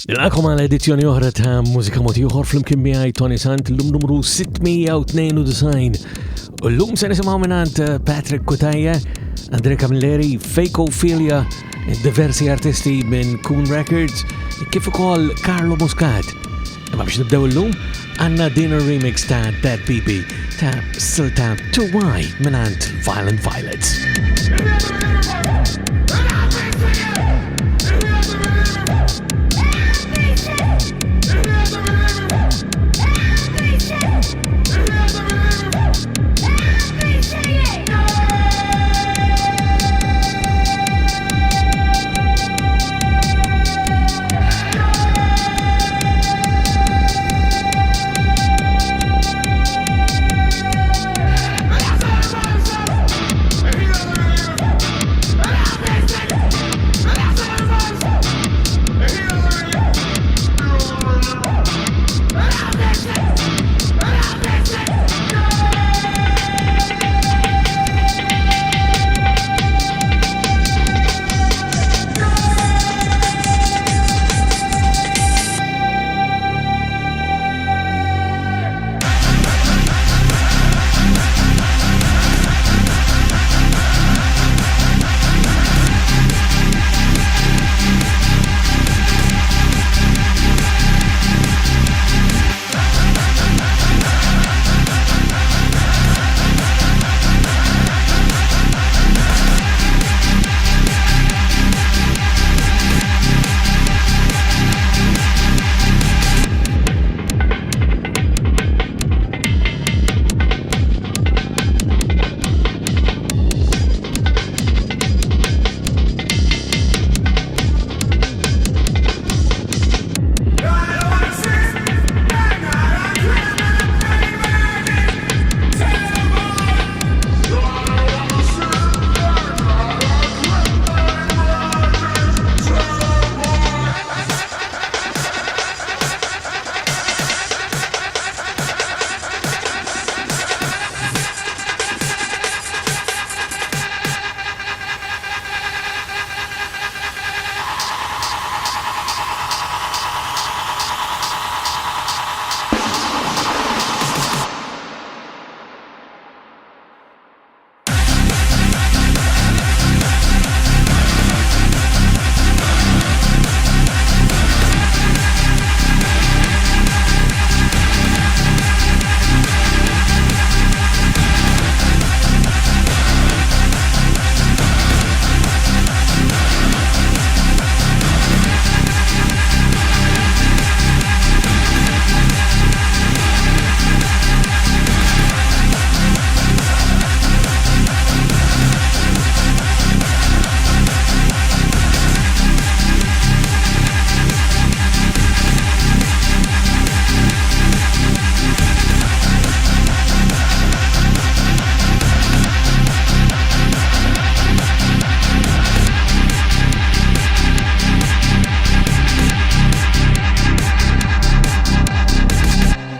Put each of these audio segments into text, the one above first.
Nilaqom għal edizzjoni oħra ta' Mużika mod ieħor fl-imkien miegħi Toni Sant l-lum numru 692. U l-lum se nisimgħu minant Patryk Cutajar, Camilleri, Ophelia, diversi artisti minn Kewn Records, kif ukoll Carlo Muscat. Ma biex nibdew l-lum għandna din remix ta' That Baby ta' silta 2Y minant Violent Violets.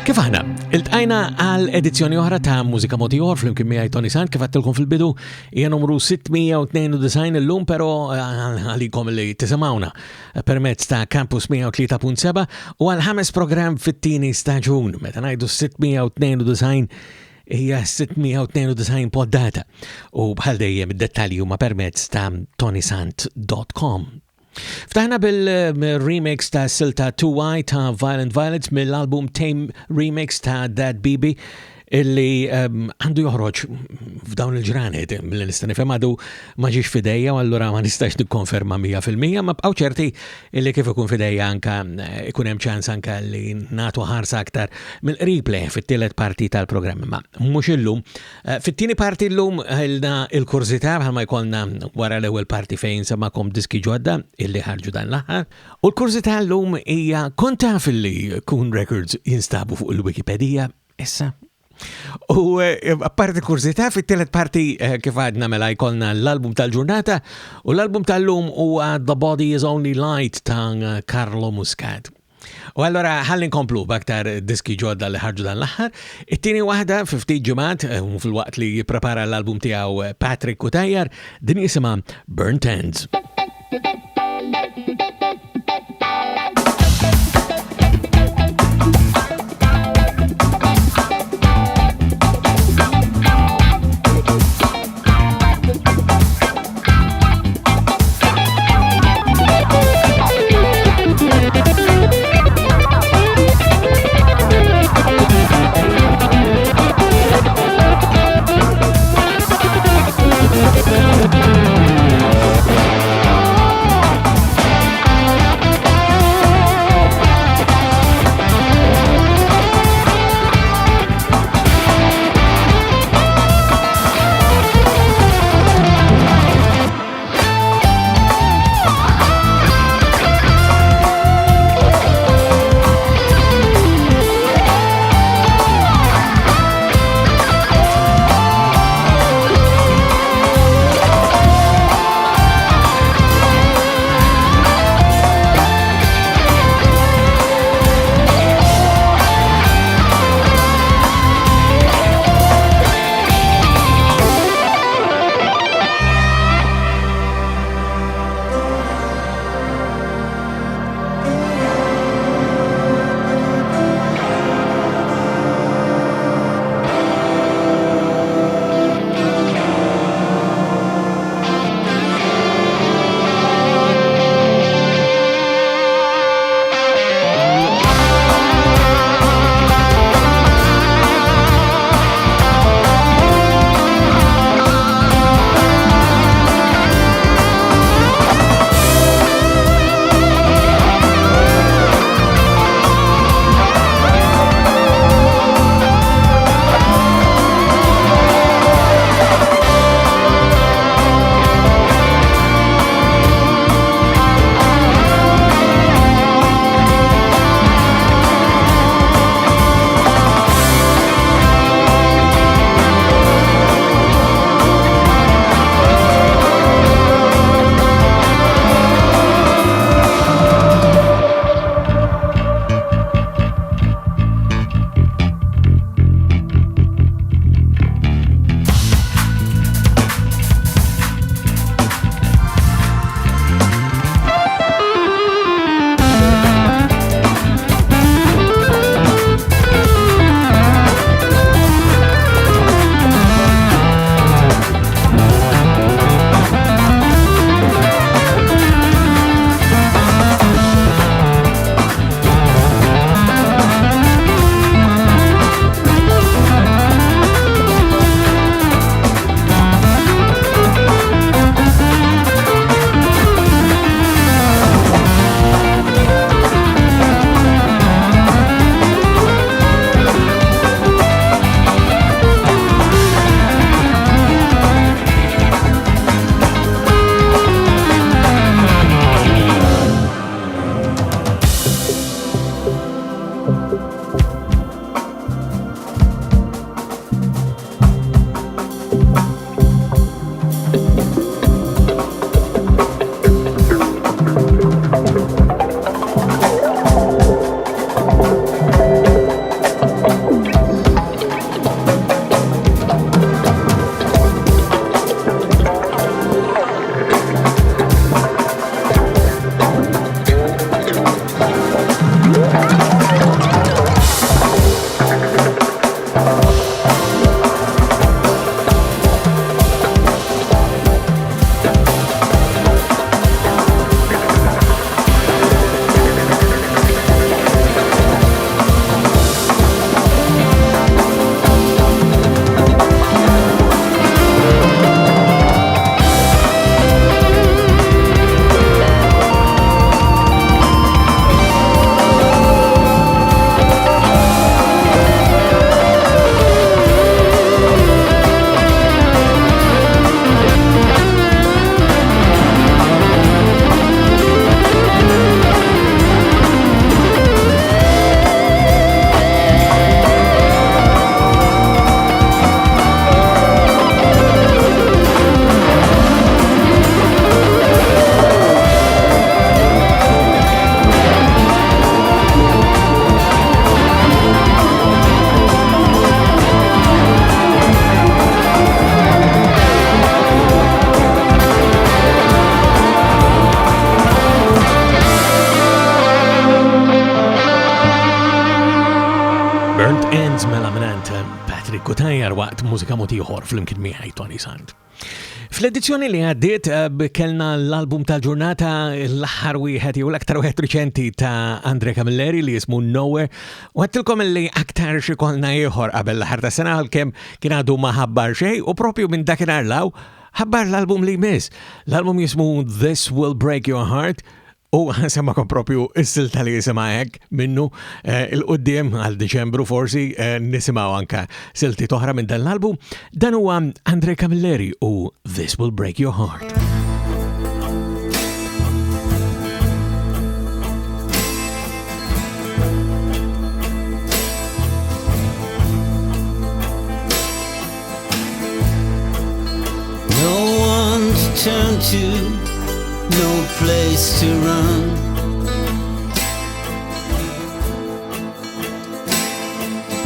Kif aħna, il-tqajna għal edizzjoni oħra ta' Mużika mod ieħor fl-imkien miegħi Toni Sant, kif għattilkom fil-bidu hija numru 692 illum, però għalikom li tisimgħuna permezz ta' Campus 103.7 u għal ħames programm fit-tieni staġun, meta ngħidu 692 hija 692 poddata u bħal dejjem id-dettalji huma permezz ta' ToniSant.com. Ftaħna bil-remix ta' silta 2Y ta' Violent Violets mill-album Tame remix ta' That Baby illi għandu joħroġ f'dawn il-ġranet mill nista' nifhem għadu ma ġiex fidejja u allura ma nistax nikkonferma 100%, ma bqgħu ċerti illi kif ikun fidejja anka ikun hemm ċans anka li nagħtu ħarsa aktar mill-replay fit-tielet parti tal-programm. Ma mhux illum. Fit-tieni parti llum ħilna il-kurzità bħalma jkollna wara l-ewwel parti fejn semakom diski ġodda illi ħarġu dan l-aħħar. U l-kurzità llum hija kont taf illi Kewn Records jinstabu fuq il-Wikipedia issa. U apparti kurzità fit-tielet parti kif għadna mela jkollna l-album tal-ġurnata u l-album tal-lum huwa The Body Is Only Light ta' Carlo Muscat. U allora ħalli nkomplu b'aktar diski ġodda li ħarġu dan l-aħħar. It-tieni waħda fi ftit ġimgħat fil-waqt li jipprepara l-album tiegħu Patryk Cutajar din jisimha Burnt Endz. Cutajar waqt mużika mod ieħor fl-imkien miegħi Toni Sant. Fl-edizzjoni li għaddiet kellna l-album tal-ġurnata l-aħħar wieħed jew l-aktar wieħed riċenti ta' Camilleri li jismu Nowhere u għattilkom li aktar xikolna ieħor qabel l-aħħar ta' sena għalkemm kien għadu ma ħabbar xejn u propju minn dakinhar law ħabbar l-album li jmiss. L-album jismu This Will Break Your Heart u semmakom propju is-silta li jisima hekk minnu il-qoddim għal Deċembru forsi nisimaw anka silti toħra minn dan l-album. Dan huwa Camilleri u This Will Break Your Heart. No one to turn to, no place to run.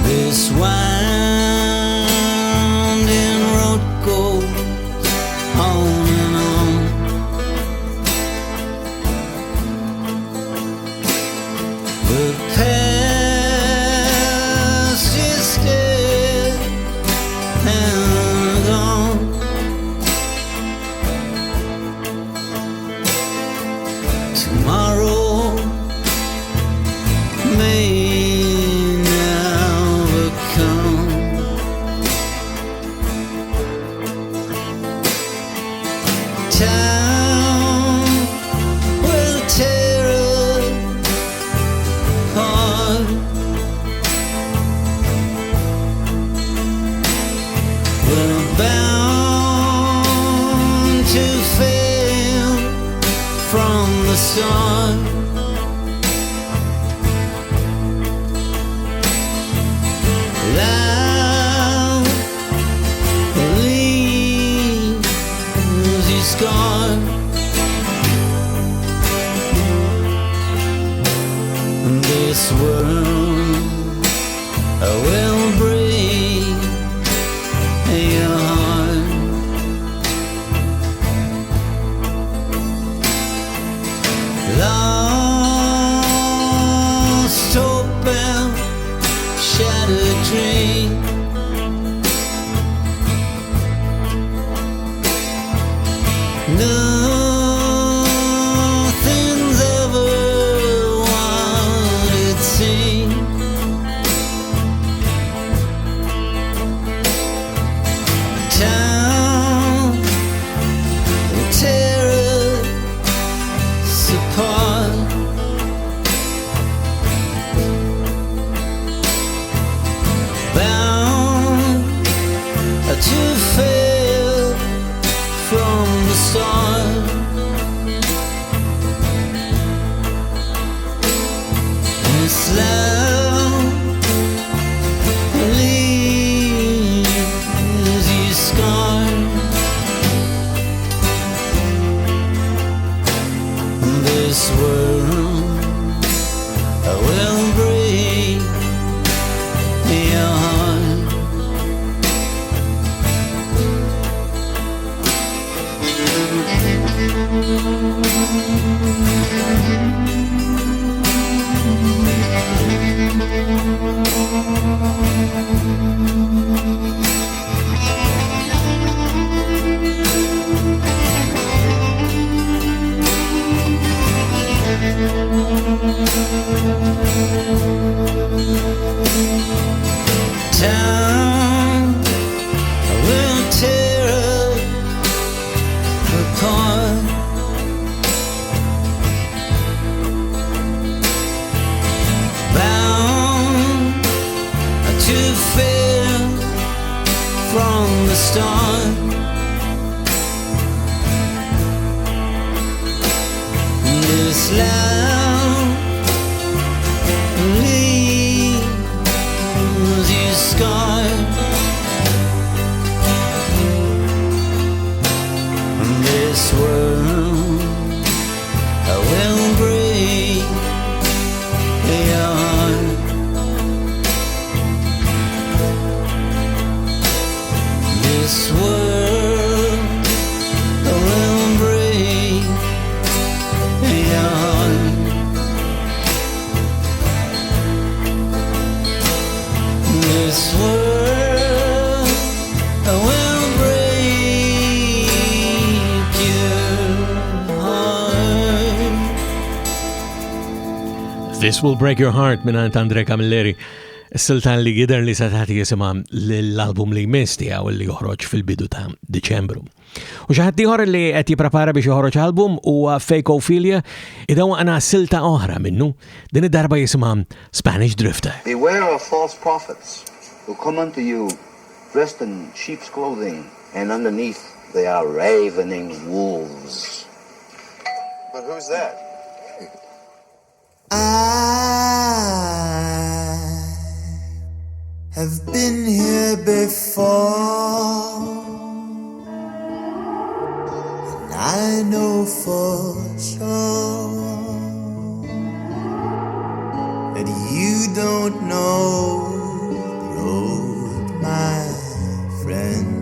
This winding road goes on and on. The past is dead and gone. Tomorrow may never come. Time will tear apart. We're bound to fail from the start. Love leaves you scarred. This world will break your heart. Lost hope and shattered dream. Nothing's ever what it seems. Time will tear us apart. Bound to fail from the start. This love leaves you scarred. This world will break your heart. Time will tear us apart. Bound to fail from the start. This love leaves you scarred. This world will break your heart. This world will break your heart. This Will Break Your Heart minnant Andre Camilleri, s-silta li jider li satati jisima l-album li jmiss tiegħu li joħroġ fil-bidu ta' Deċembru. U xaħat ieħor li qed jipprepara biex joħroġ album huwa Fake Ophelia, idaw għana silta oħra minnu, din id-darba jisimha Spanish Drifter. Beware of false prophets who come unto you dressed in sheep's clothing, and underneath they are ravening wolves. But who's that? I have been here before, and I know for sure that you don't know the road, my friend.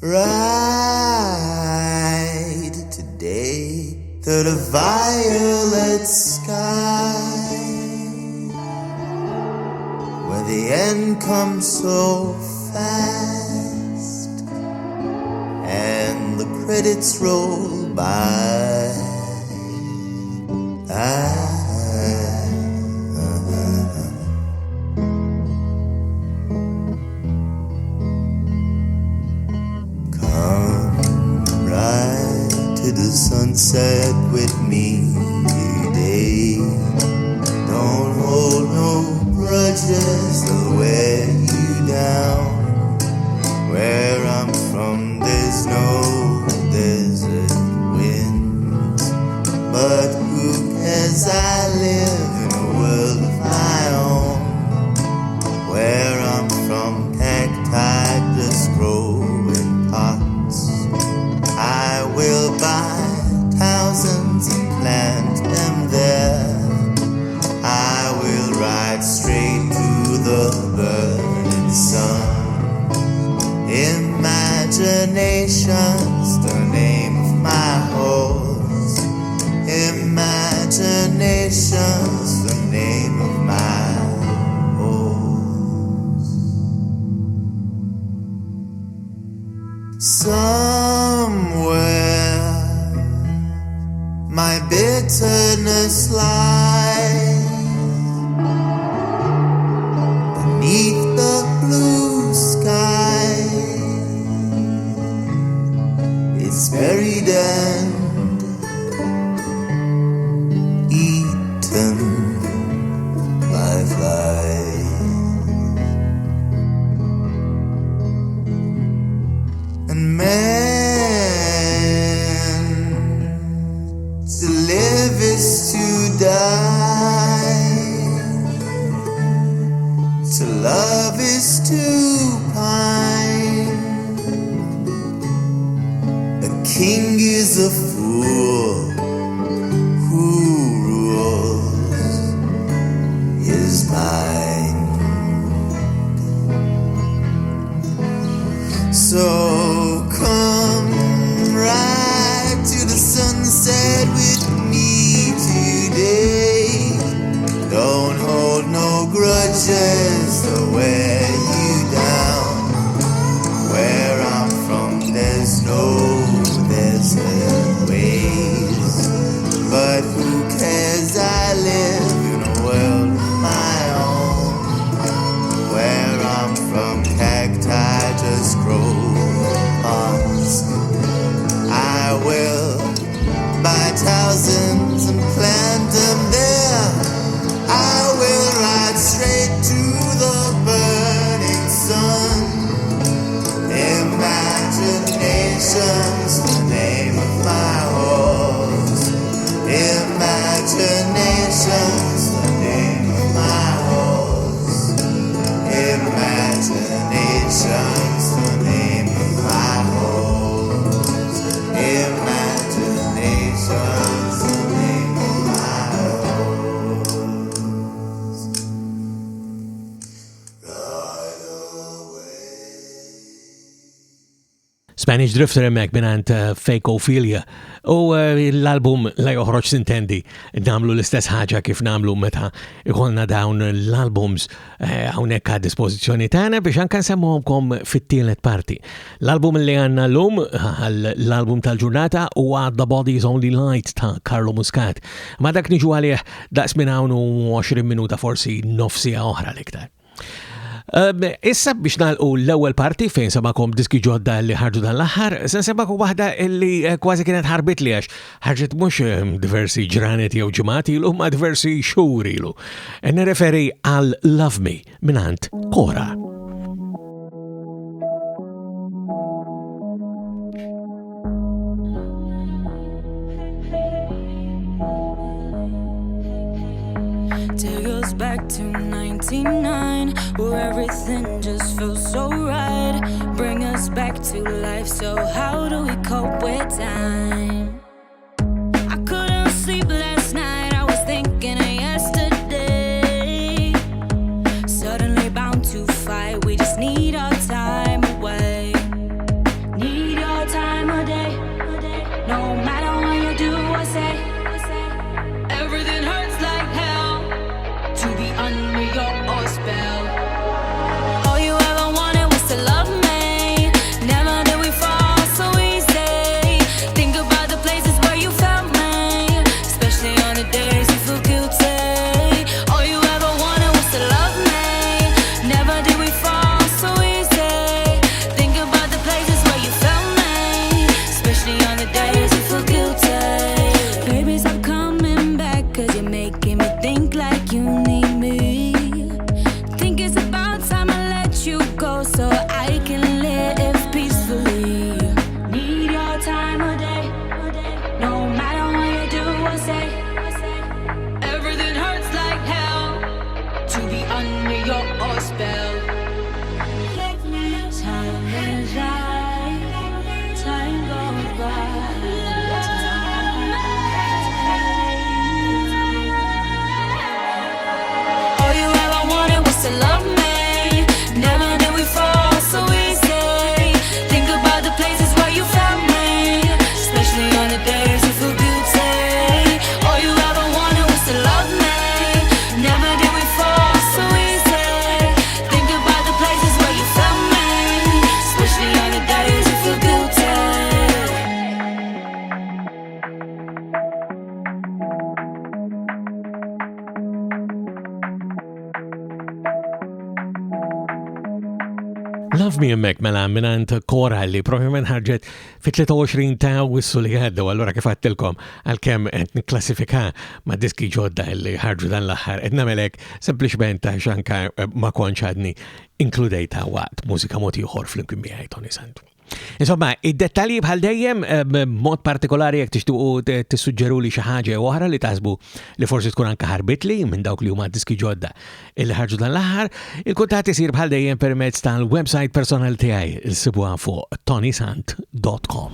Ride today through the violet sky, where the end comes so fast and the credits roll by. The sunset with me today. Don't hold no grudges, they'll wear you down. Where I'm from there's no desert winds, but who cares, I live in a world of my own. Where I'm from cacti just grow in pots. I will buy thousands and plant them there. I will ride straight to the burning sun. Imagination's the name of my horse. Imagination's the name of my horse. Somewhere my bitterness lies beneath the blue sky. It's buried and eaten by flies. And man, to live is to die, to love is to pine. A king is a fool who rules his mind. So come right to the sunset with me today. Don't hold no grudges, they'll wear you down. Where I'm from there's no desert ways, but who cares, I live in a world of my own. Where I'm from cacti just grow pots. I will buy thousands and plant them there. I will ride straight to the Spanish Drifter emmek minant Fake Ophelia u l-album la joħroġ sintendi namlu l-istess ħaġa kif namlu meta ikolna dawn l-albums hawnhekk għad dispożizzjoni tagħna biex anke nsemmuhomkom fit-tielet parti. L-album li għandna llum l-album tal-ġurnata huwa The Body's Only Light ta' Carlo Muscat. Ma dak niġu għalih daqs minn hawn 20 minuta forsi nofsija oħra l-iktar. Issa biex nagħlqu l-ewwel parti fejn semakom diski ġodda li ħarġu dan l-aħħar, se nsemakom waħda li kważi kienet ħarbit li għax ħarġet mhux diversi ġranet jew ġimgħati ilu ma diversi xhur ilu. Nirreferi għal Love Me minant Cora. Take us back to 99, where everything just feels so right. Bring us back to life, so how do we cope with time? I couldn't sleep last night, I was thinking of yesterday. Suddenly bound to fight, we just need our time away. Need your time a day, no matter what you do or say. Everything hurts like hell to be under your spell. All you ever wanted was to love me. Never did we fall so easy. Think about the places where you felt me, especially on the days you feel guilty. All you ever wanted was to love me. Never did we fall so easy. Think about the places where you felt me, especially on the days you feel guilty. Baby, stop coming back, 'cause you're making me think like you need me. Think it's about time I let you go so I can live peacefully. Need your time a day, no matter what you do or say. Everything hurts like hell to be under your spell. Time is right, time goes by. All you ever wanted was to love me. Never did we fall so easy. Think about the places where you found me, especially on the days you feel guilty. All you ever wanted was to love me. Never did we fall so easy. Think about the places where you found me, especially on the days you feel guilty. Love Me emmek mela minant Cora li propjament ħarġet fit-23 ta' wissu li għadda, u allura kif għattilkom għal-kem klassifika ma' diski ġodda li ħarġu dan l-aħħar, namelek sempliċement ta' xanka ma' konċadni inkludejta waqt mużika moti uħor fl-imkien miħaj Toni Sant. Insomma, id-dettalji bħal dejjem mod partikolari jekk tixtuqu tissuġġeru li xi ħaġa oħra li taħsbu li forsi tkun anke ħarbitli minn dawk li huma diski ġodda illi ħarġu dan l-aħħar, il-kuntatt isir bħal dejjem permezz tal-website personali tiegħi il-sibuha fuq ToniSant.com.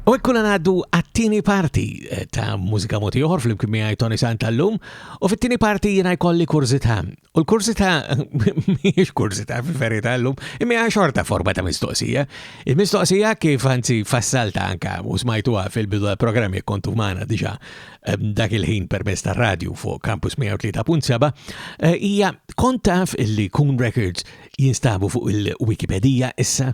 U ekkuna għaddu għattini parti ta' mużika moti ieħor fl-imkien miegħi Toni Sant tal-lum, u fit-tieni parti jiena jkolli kurzità. U l-kurzità mhijiex kurzità fil-verità llum, imma xorta forma ta' mistoqsija. Il-mistoqsija kif anzi fassalta anka u smajtuha fil-bidu tal-programm jekk kontu magħna diġà dak il-ħin permezz tar-radju fuq Campus 103.7 hija kont taf illi Kewn Records jinstabu fuq il-Wikipedija issa?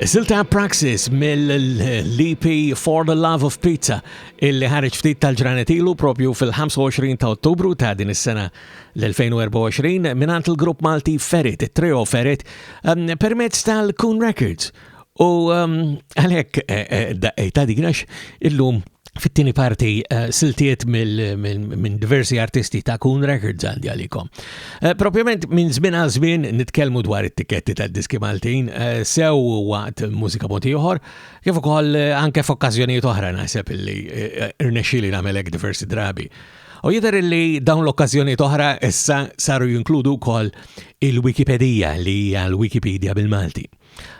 Silta Praxis mill-EP For the Love of Pizza illi ħareġ ftit tal-ġranet ilu propju fil-25 ta' Ottubru ta' din is-sena l-2024 minant il-grupp Malti Ferret, it-trio Ferret, permezz tal-Kewn Records. U għalhekk ta' dinax illum fit-tieni parti siltiet minn diversi artisti ta' Kewn Records għandi għalikom. Propjament minn żmien għal żmien nitkellmu dwar it-tikketti tad-diski Maltin sew waqt Mużika mod ieħor, kif ukoll anke f'okkażjonijiet oħra naħseb illi irnexxieli nagħmel hekk diversi drabi. U jidher li dawn l-okkażjonijiet oħra issa saru jinkludu wkoll il-Wikipedija li hija l-Wikipedia bil-Malti.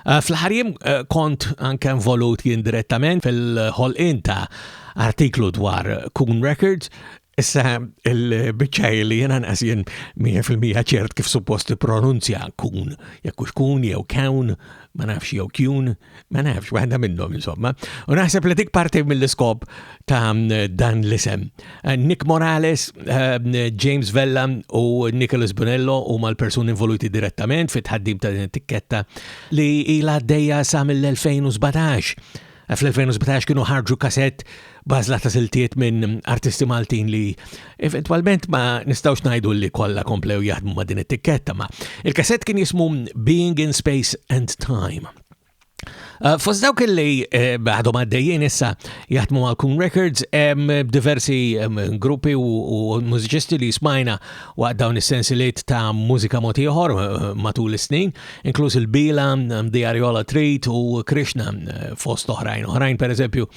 Fl-ħarjem kont anke involut jien direttament fil-ħolqien ta' artiklu dwar Kewn Records. Issa il-bicċaj li jena nqasjen 100% ċert kif suppost pronunzja Kewn, jekkux Kewn jew Kewn, ma nafx jew Kewn, ma nafx waħda minnhom insomma. U naħseb li dik parti mill-iskop ta' dan l-isem. Nick Morales, James Vella u Nicholas Bonello huma l-persuni involuti direttament fit-ħaddim ta' din it-tikketta li ilha għaddejja sa mill-2017. Fl-2017 kienu ħarġu kasett bażla ta' siltiet minn artisti Maltin li eventualment ma nistawx ngħidu li kollha komplew jaħdmu ma' din it-tikketta, ma il-kasett kien jismu Being in Space and Time. Fost dawk li għadhom għaddejjien issa jaħdmu mal Kewn Records diversi gruppi u mużiċisti li smajna waqt dawn is-sensiliet ta' mużika mod ieħor matul is-snin, inkluż il-Bila, The Ariola Treat u Krishna fost oħrajn. Oħrajn pereżempju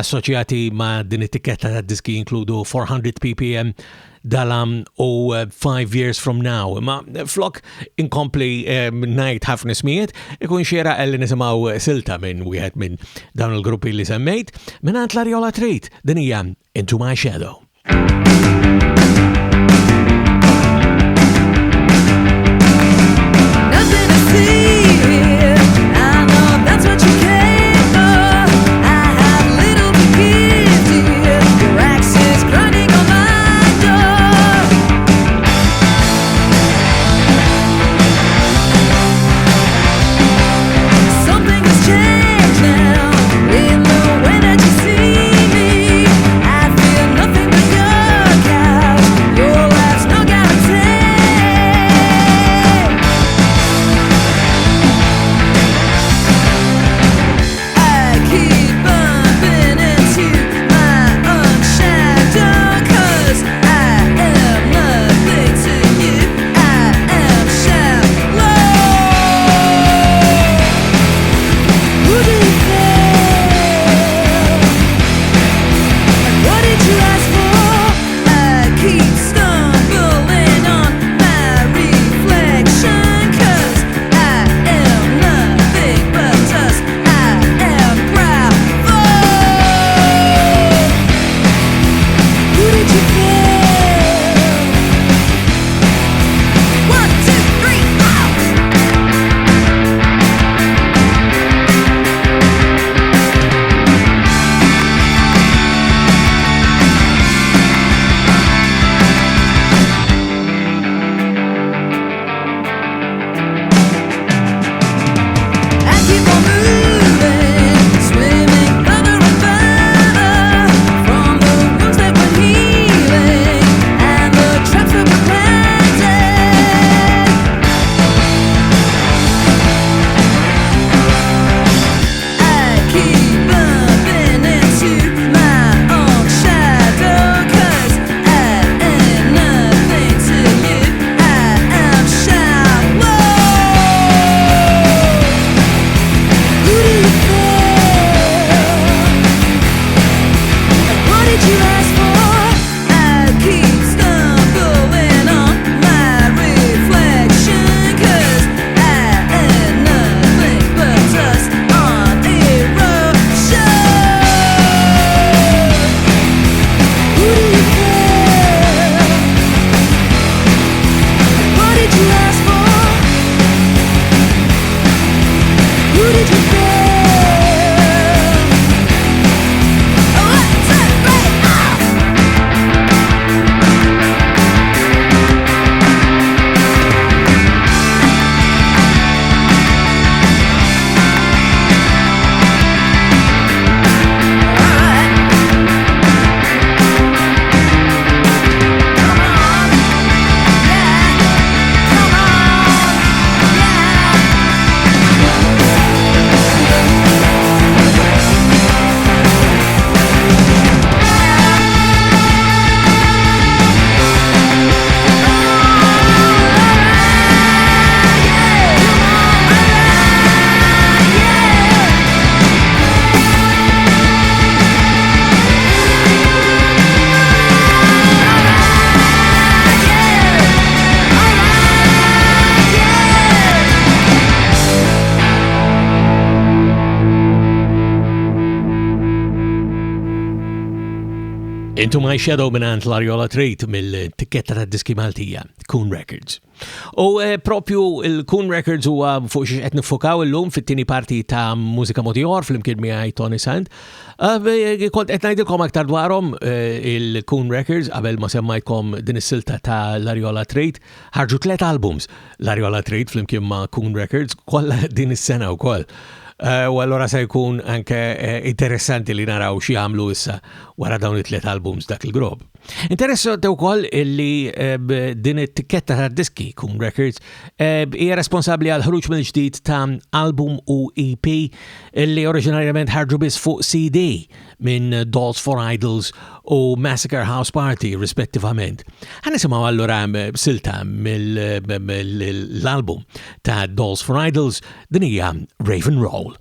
assoċjati ma' din it-tikketta ta' diski inkludu 400 ppm, Dalam u 5 Years From Now. Ma flok inkompli najt ħafna smijiet, ikun xiera li nisimaw silta minn wieħed minn dawn il-gruppi li semmejt, minn għand l-Ariola Treat, din hija Into My Shadow. Into My Shadow minant l-Arjola Trait mill-tikketta ta' diski Maltija, Kewn Records. U propju il-Kewn Records huwa fuq xi qed nifokaw illum fit-tieni parti ta' Mużika Ieħor fl-imkien miegħi Toni Sant. Kont qed ngħidilkom aktar dwarhom il-Kewn Records qabel ma semmajtkom din is-silta ta' l-Arjola Trait. Ħarġu 3 albums l-Arjola Trait fl-imkien ma' Kewn Records kollha din is-sena wkoll. U allora se jkun anke interessanti li naraw xi għamlu issa wara dawn it-3 albums dak il-grob. Interessanti wkoll illi din it-tikketta ta' diski Kewn Records hija responsabbli għal ħruġ mill-ġdid ta' album u EP illi oriġinarjament ħarġu biss fuq CD minn Dolls for Idols u Massacre House Party rispettivament. Ħanisimgħu allura silta mill-album ta' Dolls for Idols din hija Raven Roll.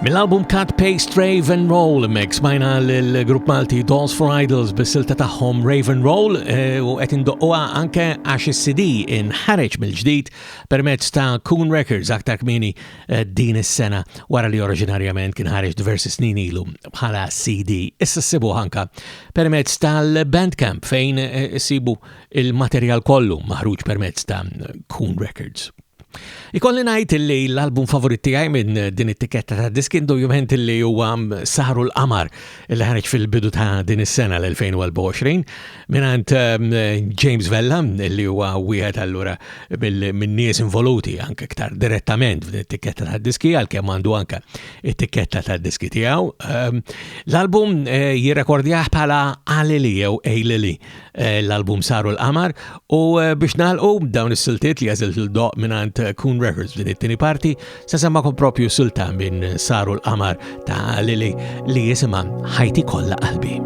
Mill-album Cut, Paste, Rave and Roll mek smajna l-grupp Malti Dolls for Idols bis-silta tagħhom Rave and Roll u qed indoqquha anke għax is-CD inħareġ mill-ġdid permezz ta' Kewn Records aktar kmieni din is-sena wara li oriġinarjament kien ħareġ diversi snin ilu bħala CD. Issa ssibuh anke permezz tal-Bandcamp fejn issibu il-materjal kollu maħruġ permezz ta' Kewn Records. Ikolli ngħid li l-album favorit tiegħi minn din it-tiketta ta' diski indubjament li huwa Saħru l-Qamar li ħareġ fil-bidu ta' din is-sena l-2024 mingħand James Vella li huwa wieħed allura min-nies involuti anke iktar direttament f'din it-tiketta ta' diski għalkemm għandu anke it-tiketta ta' diski tiegħu. L-album jirrekordjah bħala Għalili jew Ejlili l-album Saħru l-Qamar u biex nagħlqu dawn is-siltiet li għażilt il-doq mingħand taħt Kewn Records din it-tieni parti se semmakom propju sulta minn Saru l-Qamar ta' Lili li jisimha Ħajti kollha qalbi.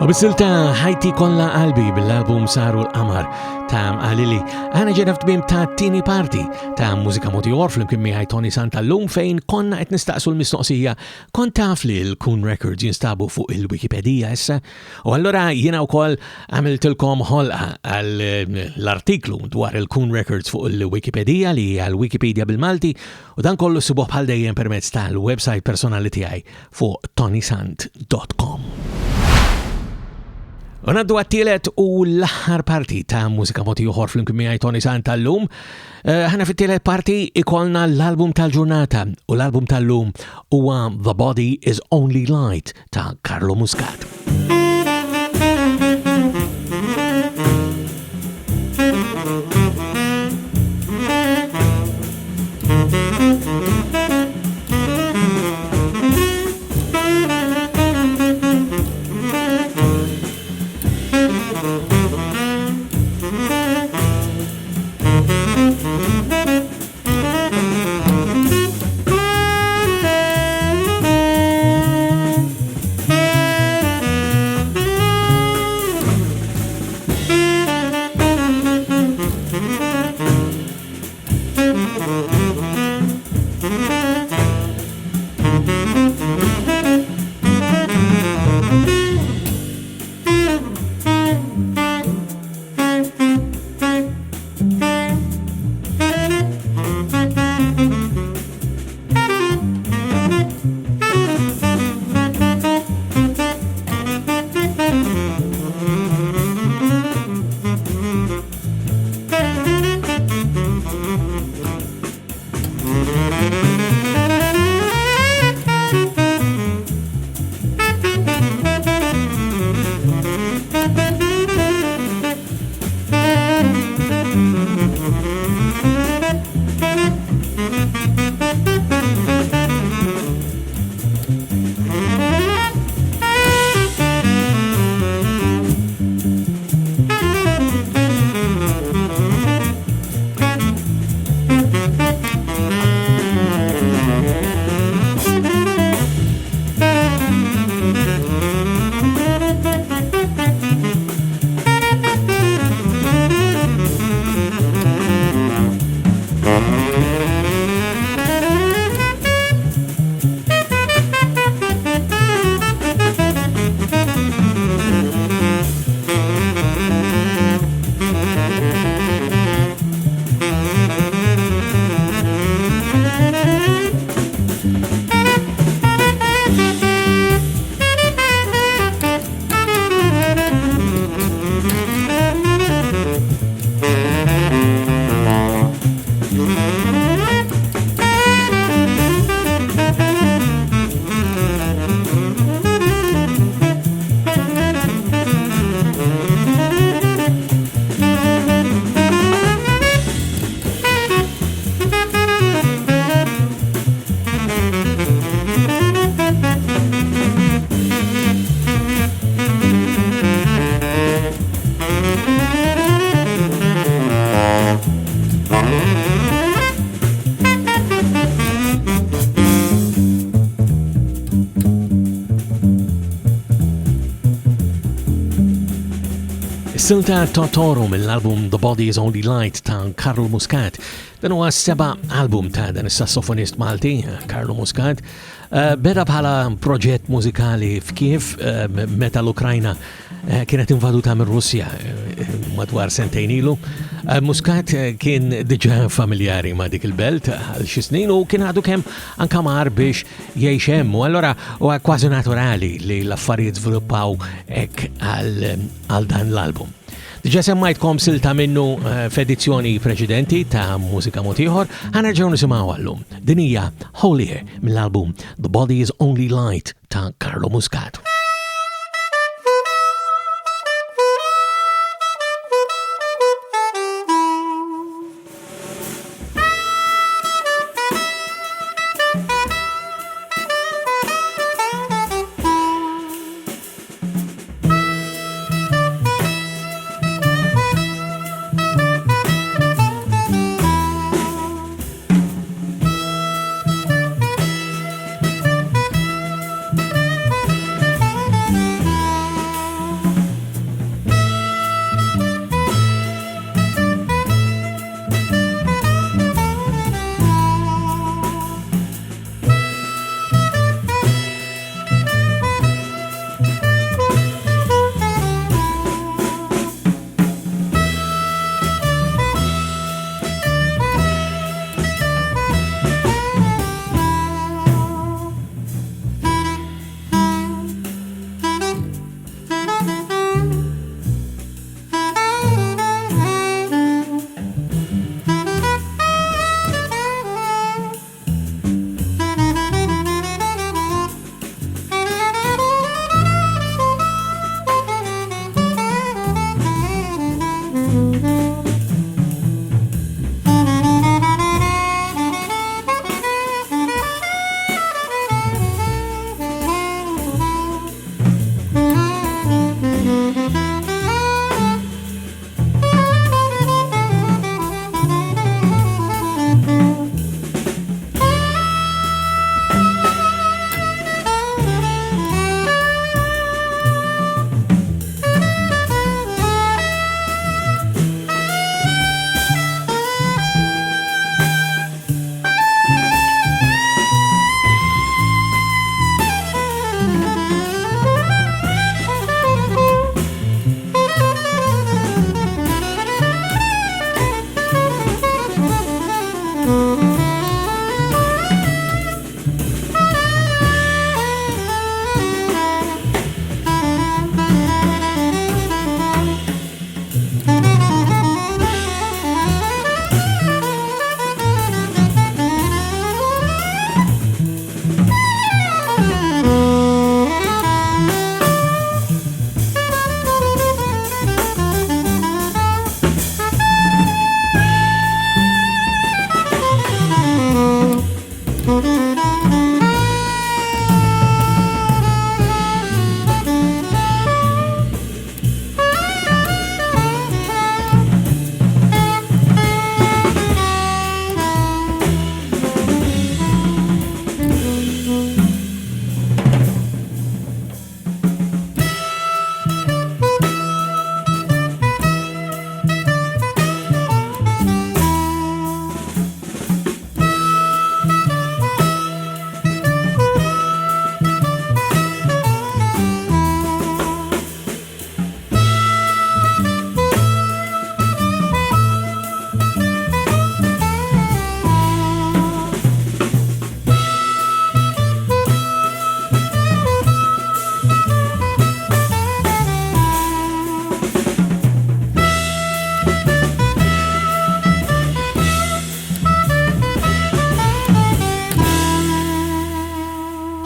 U bis-silta Ħajti kollha qalbi bil-album Saru l-Qamar ta' Lili. Għana ġena f'tmiem ta' tieni parti ta' Mużika Moti Ieħor flimkien miegħi Toni Sant tal-lum fejn konna qed nistaqsu l-mistoqsija kont taf li l-Kewn Records jinstabu fuq il-Wikipedija issa. U allura jiena wkoll għamiltilkom ħolqa l-artiklu dwar il-Kewn Records fuq il-Wikipedija li hija l-Wikipedia bil-Malti u dan kollu sibuh bħal dejjem permezz tal-website personali tiegħi fuq ToniSant.com. Unaddu għattilet u l-aħħar parti ta' Mużika Moti Ieħor flimkien miegħi Toni Sant tal-lum. Ħana fit-tielet parti ikolna l-album tal-ġurnata u l-album tal-lum huwa The Body Is Only Light ta' Carlo Muscat. Silta Totoro mill-album The Body Is Only Light ta' Carlo Muscat. Dan huwa seba album ta' dan is-sassofonist Malti, Carlo Muscat. Beda bħala proġett mużikali f'Kiev meta l-Ukrajna kienet invaduta minn Russja madwar sentejn ilu. Muscat kien diġà familjari ma' dik il-belt għal xi snin u kien għadu kemm anke mar biex jgħix hemm. U allura huwa kważi naturali li l-affarijiet żviluppaw hekk għal dan l-album. Diġa semmajtkom silta minnu f'edizzjoni preċedenti ta' Mużika Ieħor, ħanerġgħu nisimgħu għallum. Din hija Ophelia mill-album The Body Is Only Light ta' Carlo Muscat.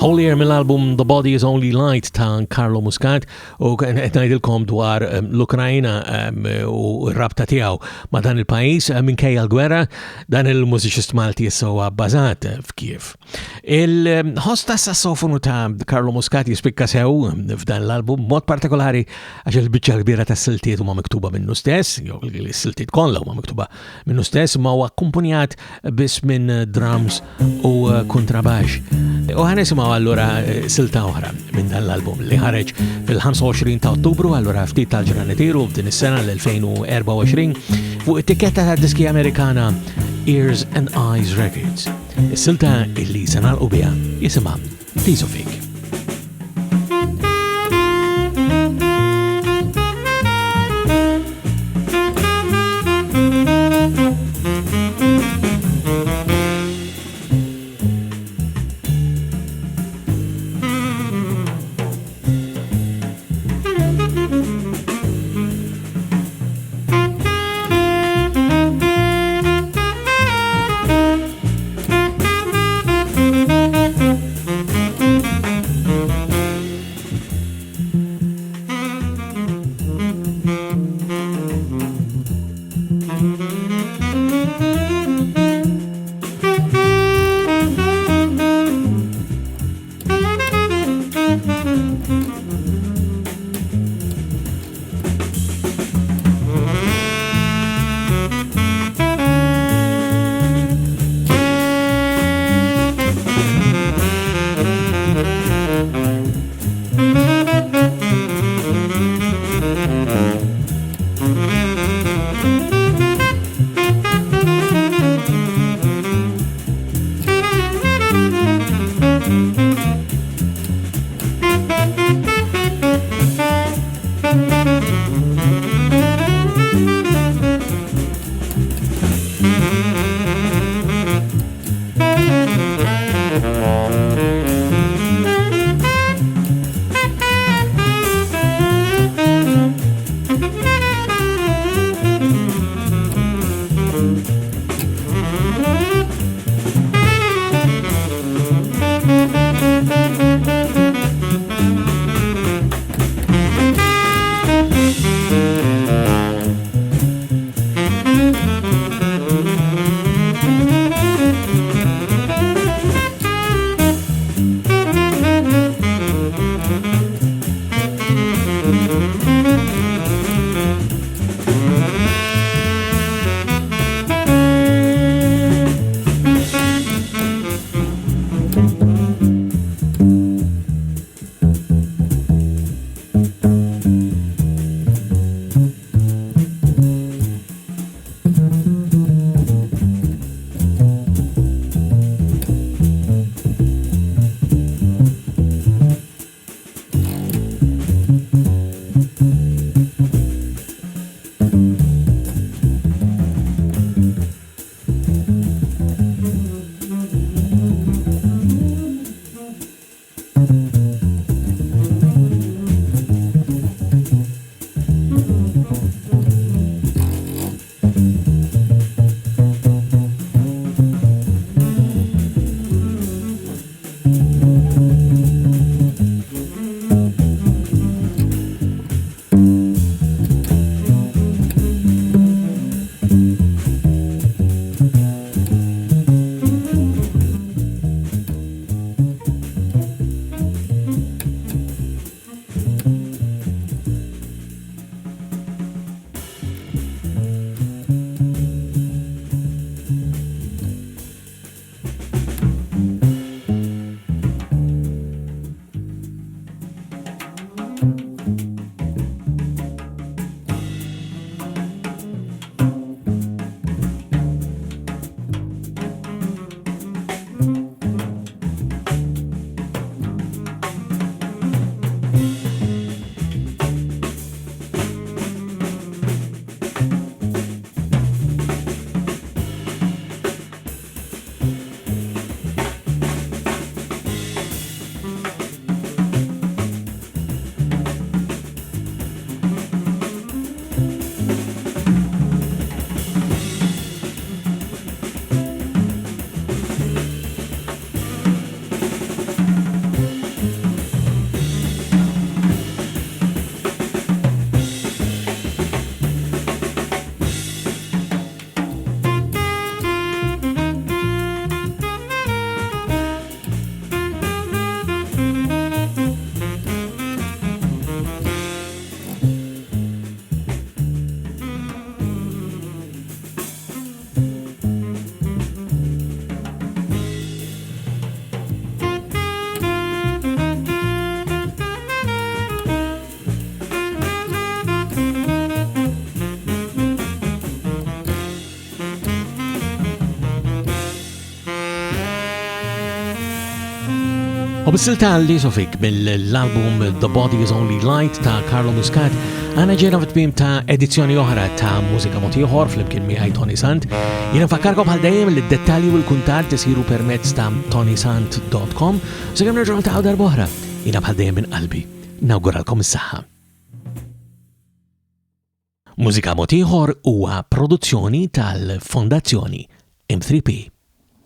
Holier mill-album The Body is Only Light ta' Carlo Muscat u qed ngħidilkom dwar l-Ukrajna u r-rabta tiegħu ma' dan il-pajjiż minkejja l-gwerra dan il-mużiċist Malti issa huwa bbażat f'Kiev. Il-ħoss ta' sassofonu ta' Carlo Muscat jispikka sew f'dan l-album mod partikolari għax il-biċċa kbira ta' siltiet huma miktuba minnu stess, jew is-siltiet kollha huma miktuba minnu stess, ma huwa akkumpanjat biss minn drums u kontrabax. U ħanisimgħu allura silta oħra minn dan l-album li ħareġ fil-25 ta' Ottubru, allura ftit tal-ġranetiru f'din is-sena l-2024 fuq it-tikketta ta' diski Amerikana Ears and Eyes Records. Is-silta illi se nagħlqu biha jisimha Piece of Fig. U bis-silta li sofik mill-album The Body Is Only Light ta' Carlo Muscat għana ġena fit-tmiem ta' edizzjoni oħra ta' Mużika Mod Ieħor flimkien miegħi Toni Sant. Jiena nfakkarkom bħal dejjem li d-dettalji u l-kuntat isiru permezz ta' ToniSant.com. Sakemm nerġgħu ta' darba oħra, jiena bħal dejjem minn qalbi nawguralkom is-saħħa. Mużika Mod Ieħor huwa produzzjoni tal-Fondazzjoni M3P.